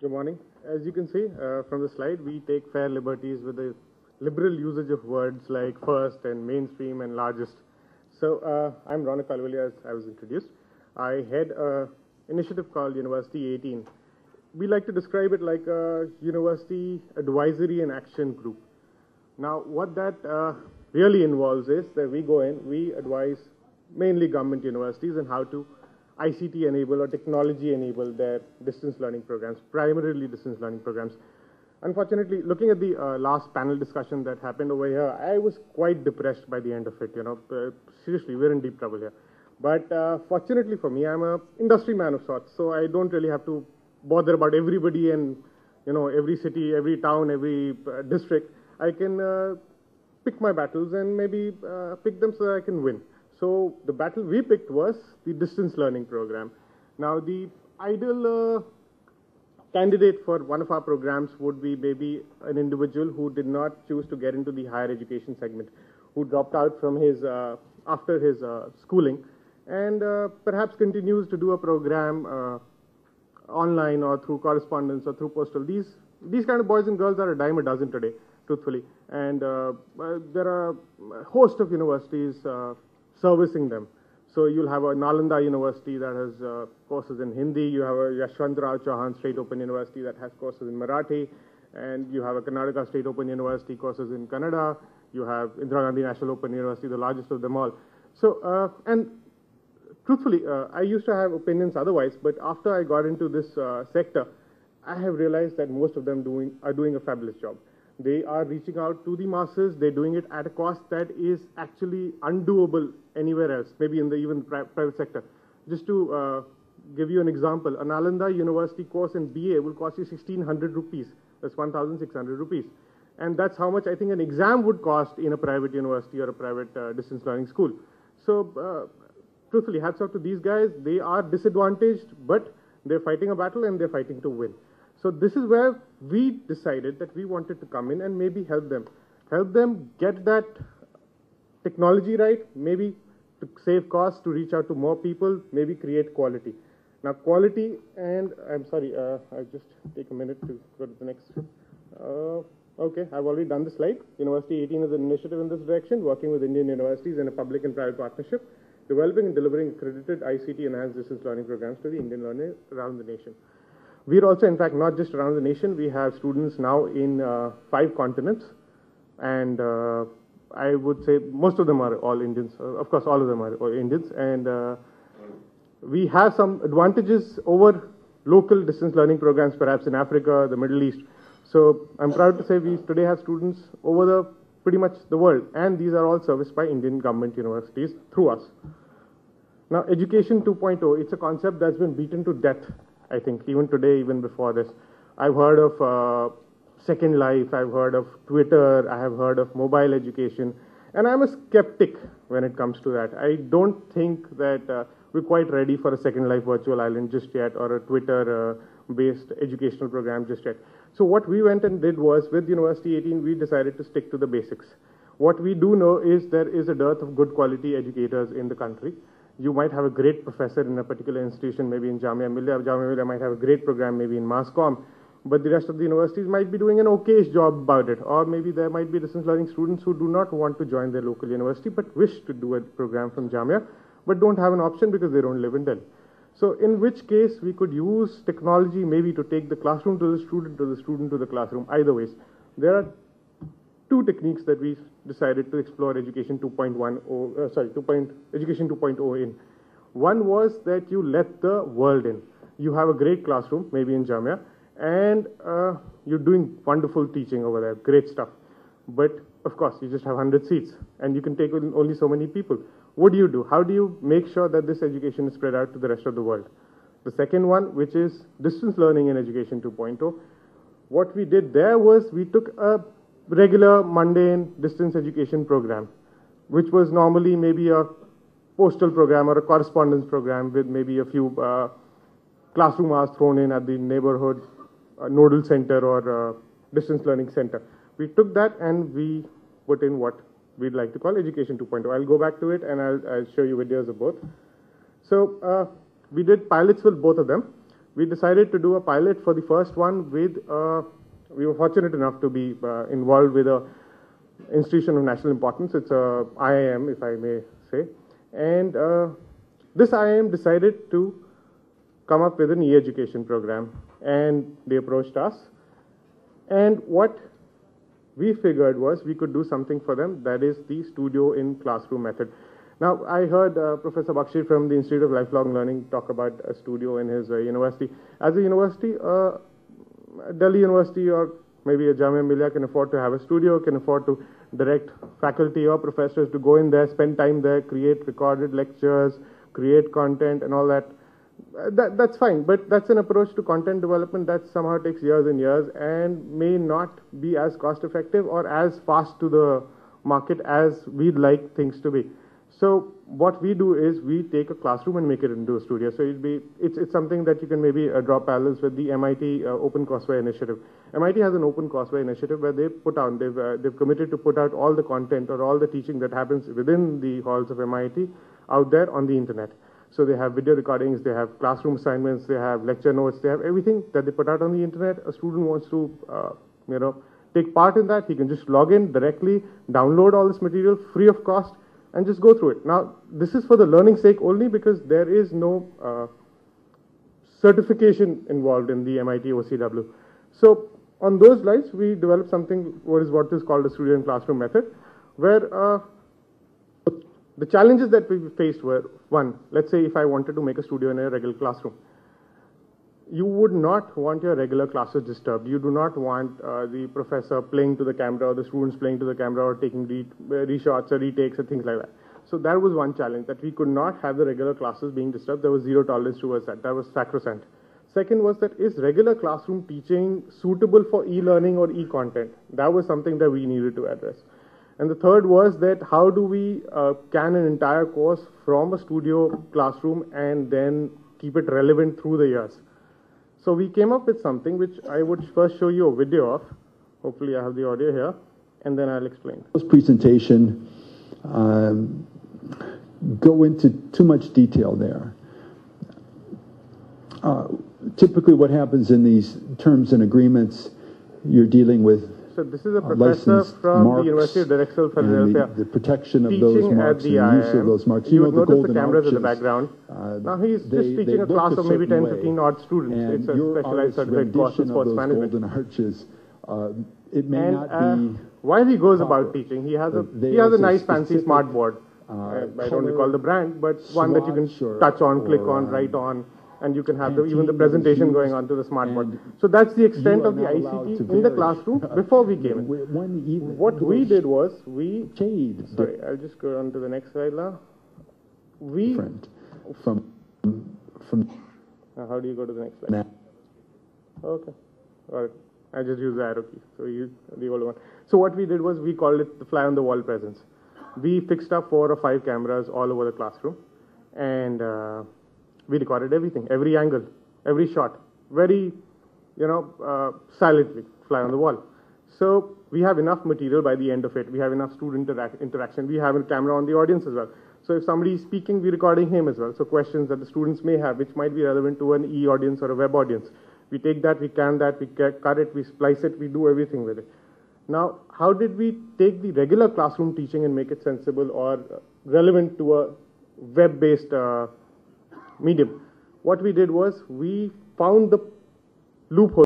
Good morning. As you can see from the slide, we take fair liberties with the liberal usage of words like first and mainstream and largest. So I'm Raunak, Ahluwaliya, as I was introduced. I head an initiative called University18. We like to describe it like a university advisory and action group. Now, what that really involves is that we go in, we advise mainly government universities on how to ICT enable or technology enable their distance learning programs, primarily distance learning programs. Unfortunately, looking at the last panel discussion that happened over here, I was quite depressed by the end of it. Seriously, we're in deep trouble here. But fortunately for me, I'm an industry man of sorts, so I don't really have to bother about everybody and every city, every town, every district. I can pick my battles and maybe pick them so that I can win. So the battle we picked was the distance learning program. Now the ideal candidate for one of our programs would be maybe an individual who did not choose to get into the higher education segment, who dropped out from his after his schooling and perhaps continues to do a program online or through correspondence or through postal. These kind of boys and girls are a dime a dozen today, truthfully, and there are a host of universities servicing them. So you'll have a Nalanda University that has courses in Hindi, you have a Yashwantrao Chauhan State Open University that has courses in Marathi, and you have a Karnataka State Open University courses in Kannada, you have Indira Gandhi National Open University, the largest of them all. So, and truthfully, I used to have opinions otherwise, but after I got into this sector, I have realized that most of them are doing a fabulous job. They are reaching out to the masses. They're doing it at a cost that is actually undoable anywhere else, maybe in the even private sector. Just to give you an example, a Nalanda University course in BA will cost you 1,600 rupees. That's 1,600 rupees. And that's how much I think an exam would cost in a private university or a private distance learning school. So, truthfully, hats off to these guys. They are disadvantaged, but they're fighting a battle and they're fighting to win. So this is where we decided that we wanted to come in and maybe help them get that technology right, maybe to save costs, to reach out to more people, maybe create quality. Now quality, and I'm sorry, I'll just take a minute to go to the next. Okay, I've already done the slide. University18 is an initiative in this direction, working with Indian universities in a public and private partnership, developing and delivering accredited ICT enhanced distance learning programs to the Indian learners around the nation. We're also, in fact, not just around the nation. We have students now in 5 continents, and I would say most of them are all Indians. Of course, all of them are all Indians, and we have some advantages over local distance learning programs, perhaps in Africa, the Middle East. So I'm proud to say we today have students over pretty much the world, and these are all serviced by Indian government universities through us. Now, Education 2.0, it's a concept that's been beaten to death, I think, even today, even before this. I've heard of Second Life, I've heard of Twitter, I have heard of mobile education, and I'm a skeptic when it comes to that. I don't think that we're quite ready for a Second Life virtual island just yet, or a Twitter-based educational program just yet. So what we went and did was, with University18, we decided to stick to the basics. What we do know is there is a dearth of good quality educators in the country. You might have a great professor in a particular institution, maybe in Jamia Millia. Jamia Millia might have a great program, maybe in Mass Comm, but the rest of the universities might be doing an okayish job about it. Or maybe there might be distance learning students who do not want to join their local university, but wish to do a program from Jamia, but don't have an option because they don't live in Delhi. So in which case, we could use technology maybe to take the classroom to the student to the classroom, either ways. There are 2 techniques that we decided to explore Education 2.1, Education 2.0 in. One was that you let the world in. You have a great classroom, maybe in Jamia, and you're doing wonderful teaching over there, great stuff. But of course, you just have 100 seats, and you can take only so many people. What do you do? How do you make sure that this education is spread out to the rest of the world? The second one, which is distance learning in Education 2.0, what we did there was we took a regular mundane distance education program, which was normally maybe a postal program or a correspondence program with maybe a few classroom hours thrown in at the neighborhood nodal center or distance learning center. We took that and we put in what we'd like to call Education 2.0. I'll go back to it and I'll show you videos of both. So we did pilots with both of them. we decided to do a pilot for the first one with, we were fortunate enough to be involved with a institution of national importance. It's a IIM, if I may say. And this IIM decided to come up with an e-education program, and they approached us. And what we figured was we could do something for them, that is the studio in classroom method. Now, I heard Professor Bakshi from the Institute of Lifelong Learning talk about a studio in his university. As a university, Delhi University or maybe a Jamia Millia can afford to have a studio, can afford to direct faculty or professors to go in there, spend time there, create recorded lectures, create content and all that. That's fine, but that's an approach to content development that somehow takes years and years and may not be as cost effective or as fast to the market as we'd like things to be. So what we do is we take a classroom and make it into a studio. So it's something that you can maybe draw parallels with the MIT Open Courseware initiative. MIT has an Open Courseware initiative where they've committed to put out all the content or all the teaching that happens within the halls of MIT out there on the internet. So they have video recordings, they have classroom assignments, they have lecture notes, they have everything that they put out on the internet. A student wants to, take part in that. He can just log in directly, download all this material free of cost, and just go through it. Now, this is for the learning sake only because there is no certification involved in the MIT OCW. So on those lines, we developed something what is called a studio in classroom method, where the challenges that we faced were, one, let's say if I wanted to make a studio in a regular classroom, you would not want your regular classes disturbed. You do not want the professor playing to the camera or the students playing to the camera or taking reshots or retakes or things like that. So that was one challenge, that we could not have the regular classes being disturbed. There was zero tolerance towards that. That was sacrosanct. Second was that is regular classroom teaching suitable for e-learning or e-content? That was something that we needed to address. And the third was that how do we can an entire course from a studio classroom and then keep it relevant through the years? So we came up with something which I would first show you a video of. Hopefully I have the audio here, and then I'll explain. This presentation go into too much detail there. Typically what happens in these terms and agreements, you're dealing with so this is a professor from the University of Drexel, Philadelphia, the protection of those marks and the use of those marks. You would notice the cameras in the background. Now he's just teaching a class of maybe 10, 15 odd students. It's a specialized certificate course in sports management. Golden arches, it may not be. While he goes about teaching, he has a nice fancy smart board. I don't recall the brand, but one that you can touch on, click on, write on. And you can have even the presentation going on to the smart board. So that's the extent of the ICT in the classroom before we came in. What we did was sorry, I'll just go on to the next slide now. How do you go to the next slide? Okay, all right. I just use the arrow key. So you use the old one. So what we did was we called it the fly on the wall presence. We fixed up 4 or 5 cameras all over the classroom, and we recorded everything, every angle, every shot, very, silently, fly on the wall. So we have enough material by the end of it. We have enough student interaction. We have a camera on the audience as well. So if somebody is speaking, we're recording him as well. So questions that the students may have, which might be relevant to an e-audience or a web audience. We take that, we can that, we cut it, we splice it, we do everything with it. Now, how did we take the regular classroom teaching and make it sensible or relevant to a web-based medium? What we did was we found the loophole